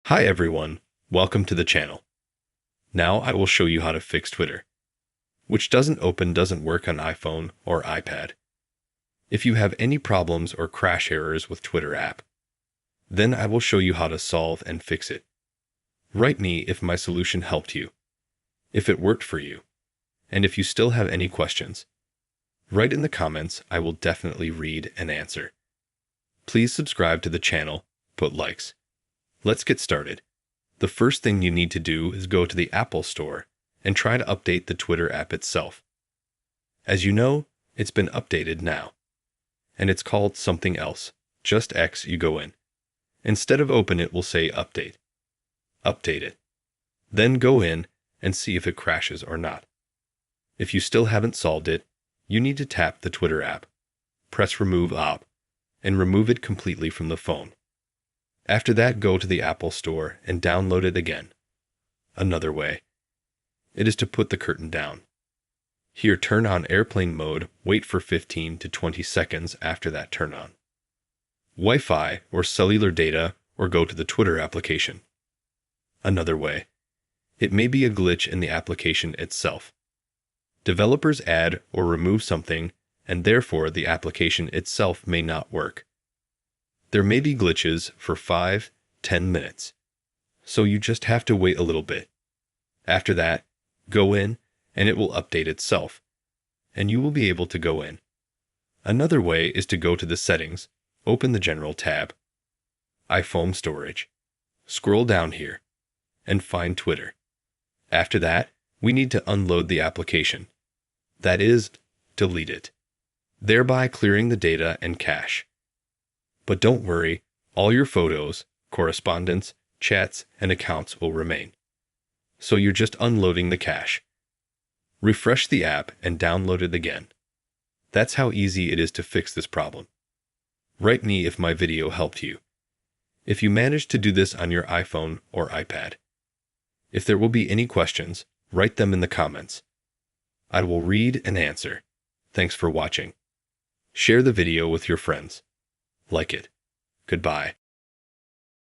Hi everyone, welcome to the channel. Now I will show you how to fix Twitter, which doesn't work on iPhone or iPad. If you have any problems or crash errors with Twitter app, then I will show you how to solve and fix it. Write me if my solution helped you, if it worked for you, and if you still have any questions. Write in the comments, I will definitely read and answer. Please subscribe to the channel, put likes. Let's get started. The first thing you need to do is go to the Apple Store and try to update the Twitter app itself. As you know, it's been updated now, and it's called something else. Just X you go in. Instead of open it will say update. Update it. Then go in and see if it crashes or not. If you still haven't solved it, you need to tap the Twitter app, press remove app, and remove it completely from the phone. After that, go to the Apple Store and download it again. Another way, it is to put the curtain down. Here, turn on airplane mode, wait for 15 to 20 seconds after that turn on. Wi-Fi or cellular data, or go to the Twitter application. Another way, it may be a glitch in the application itself. Developers add or remove something, and therefore the application itself may not work. There may be glitches for 5-10 minutes, so you just have to wait a little bit. After that, go in and it will update itself, and you will be able to go in. Another way is to go to the settings, open the General tab, iPhone storage, scroll down here, and find Twitter. After that, we need to unload the application. That is, delete it, thereby clearing the data and cache. But don't worry, all your photos, correspondence, chats, and accounts will remain. So you're just unloading the cache. Refresh the app and download it again. That's how easy it is to fix this problem. Write me if my video helped you. If you managed to do this on your iPhone or iPad. If there will be any questions, write them in the comments. I will read and answer. Thanks for watching. Share the video with your friends. Like it. Goodbye.